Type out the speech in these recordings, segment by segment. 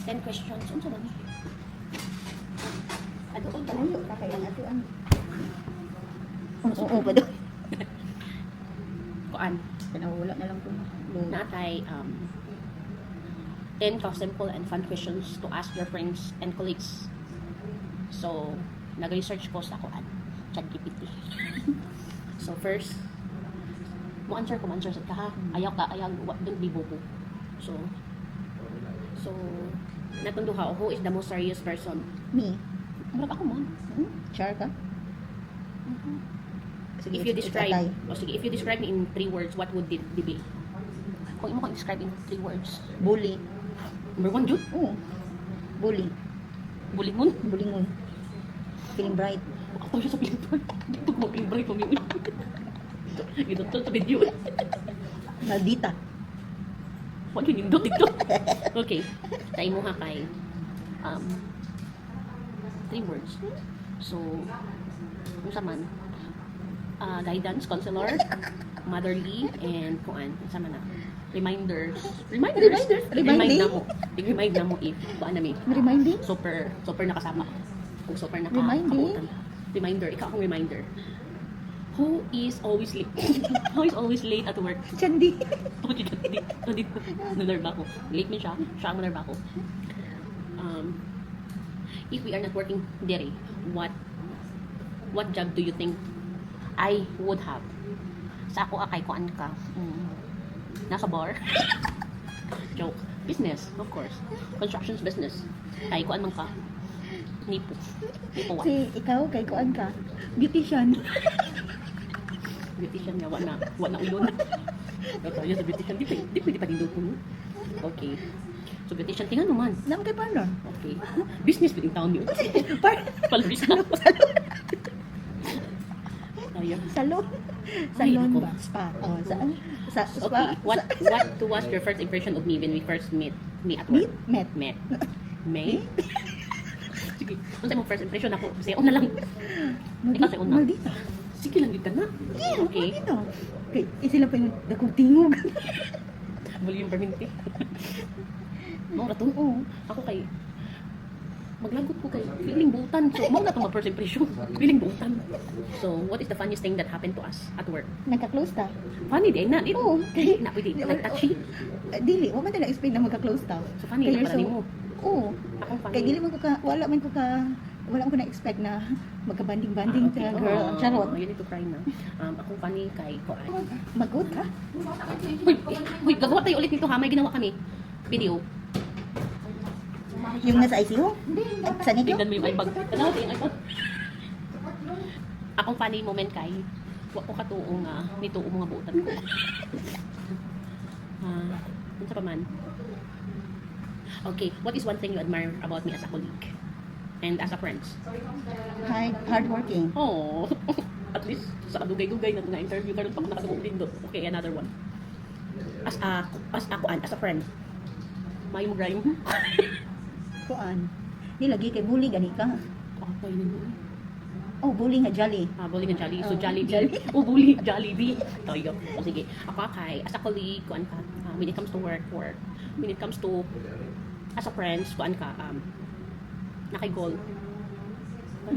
10 questions. Unsa man? Adoon ka Layo ka kaya ato ang. Oo, ba do? kuan. Pinawala na lang ko. Natay 10 simple and fun questions to ask your friends and colleagues. So, nag-research ko sa kuan, ChatGPT. So, first, mo answer sa ka ha. Ayaw, don't be bobo. So, natong duha, who is the most serious person? Me. Murag ako man. Char ka? Sige, If you describe, atay. if you describe me in 3 words, what would it be? Kung imo ko describe in 3 words. Bully. Number 1, Jud. Oo. Bully. Bulingon. Bulingon. Feeling bright. Ako siya sa Pilipinas. Dito ko mag-break ko yun. Ito to sa video. Maldita. Wala yun nindot dito. Okay. Tayo mo ha kay 3 words. So, kung man, guidance, counselor, motherly, and kuan, sama na. Reminders. Remind na mo. Remind na mo if kuan na mi. Reminding? Super nakasama. Kung super Reminding? Reminder, ikaw akong reminder. Who is always late? Who is always late at work? Chandi. Ako dito. Nanerba ako. Late man siya. Siya ang manerba ako. If we are not working dere, what job do you think I would have? Sa ako akay kuan ka. Nasa bar. Joke. Business, of course. Constructions business. Kay kuan man ka. Nipo what? Si ikaw kay kuan ka. Beautician. Beautician nga, wala uyon. Tayo sa beautician, di pwede pa din doon kuno. Okay. So, beautician, tingnan mo man. Nam kay parlor. Okay. Business pwedeng taon yun. Palabis na. Tayo. Salon. Ay, Salon nako. ba? Spa. Oh, saan? Sa spa. Okay. What was your first impression of me when we first met at work? Met? Met. May? Sige. Kung sa'yo mo first impression ako, kasi una lang. Ikaw sa'yo una. Maldita. Sige lang dito na. Okay. Maldita. Okay. Sila pa yung dakong tingog. Volume perminti. Mo ra to. Oo. Ako kay maglagot ko kay feeling butan. So, mo na to first impression. Feeling butan. So, what is the funniest thing that happened to us at work? Nagka-close ta. Funny din na. Oo. Na pwede. Like touchy. Dili. Wa man na explain na magka-close ta. So, funny na para nimo. Oo. Akong funny. Kaya dili man ko ka, wala ko na-expect na magka-banding-banding Okay. sa girl. Charot. You need to cry na. Akong funny kay Koan. Magod ka? Uy, gagawa tayo ulit nito ha. May ginawa kami. Video. Yung nasa ICU? Sa negro? Tignan mo yung iPad. Tanaw tayo yung iPad. Akong funny moment kay wa ko katuo nga nituo mga buutan ko. Unsa pa man? Okay, what is one thing you admire about me as a colleague and as a friend? Hardworking. Oh, at least sa dugay-dugay na nga interview karon pag nakadugog din do. Okay, another one. As a friend. May mo grime. Kuan. Di lagi kay bully gani ka. Okay, nino. Oh, bully nga jolly. Bully ng Jolly. So, Oh, Jollibee. Jolly. Oh, bully. Jollibee. Toyo. O, sige. Ako kay, as a colleague, kuan ka, when it comes to work, when it comes to, as a friend, kuan ka, nakay-goal.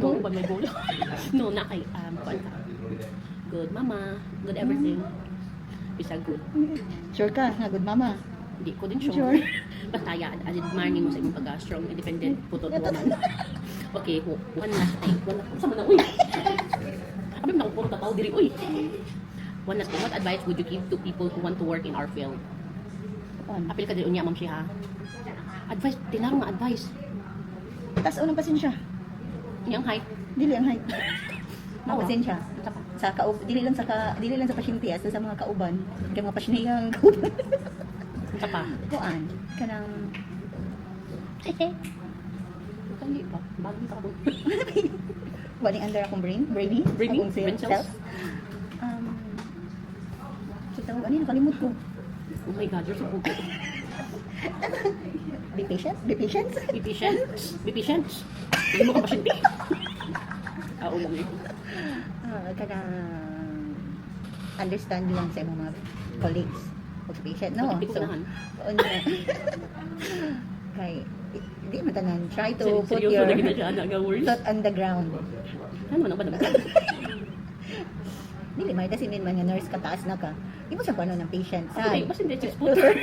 Goal? Ba may goal? No, nakay, kuan ka. Good mama. Good everything. Bisa good. Sure ka, nga good mama. Hindi ko din sure. Sure. Basta yan, admire mo sa imong pag-strong, independent, putot woman. Okay, one last thing. Saan mo na, uy? Abi mo na kung puro tataw diri, uy. One last thing, what advice would you give to people who want to work in our field? Kuan. Apil ka diri unya, ma'am siya, ha? Advice, tinaro nga advice. Tas unang pasensya. Yang height. Dili ang height. Oo. Pasensya. Sa pa. Sa dili lang sa pasyente as sa mga kauban. Kay mga pasyente ang kauban. Sa pa. Kuan. Kanang Kali pa. Bagong ka doon. wali under akong brainy. Brainy? Akong Brain cells? self. Kita ko ano nakalimot ko. Oh my God, you're so puto. Be patient. Be patient. Be patient. Be patient. Hindi mo ka pasyente. Oo lang yun. Kanang understand lang sa imong mga colleagues. Patient, no? Hindi ko ganahan. Kay di man tanan. Try to put Seryoso your na ginadyan na words. foot on the ground. Ano man ang ba naman? Dili may tasinin man nga nurse ka taas na ka. Di mo sa paano ng patient. Ay, Saan? basta hindi chest footer.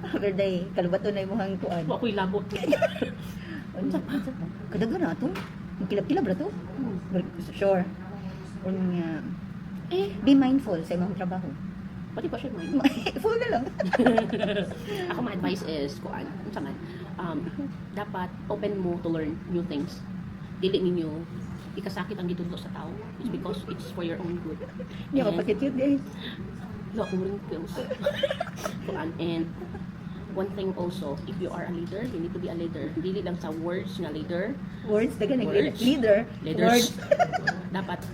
Other day, kalubato na imong kuan. Ako'y labot. Unsa pa? Kadagan na to. Kilab-kilab ra to. Sure. Unya, be mindful sa imong trabaho. Pati pa siya man. Full na lang. Ako my advice is, kuan, unsa man, dapat open mo to learn new things. Dili ninyo ikasakit ang gitudlo sa tao. It's because it's for your own good. Di ba pakit yun Lo akong wrinkles. Kuan, and one thing also, if you are a leader, you need to be a leader. Dili lang sa words nga leader. Words, dagan nag Words. leader. Leaders. Words. Dapat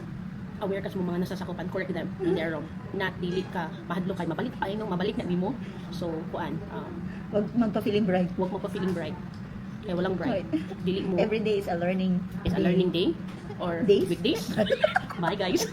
aware ka sa mga nasasakupan, correct them in their wrong. Not dili ka mahadlo kay mabalik ay nung mabalik na nimo. So kuan, Wag magpa-feeling bright. huwag mo pa feeling bright. Kaya walang bright. Dili mo Every day is a learning is a learning day or Days? weekdays. Bye guys.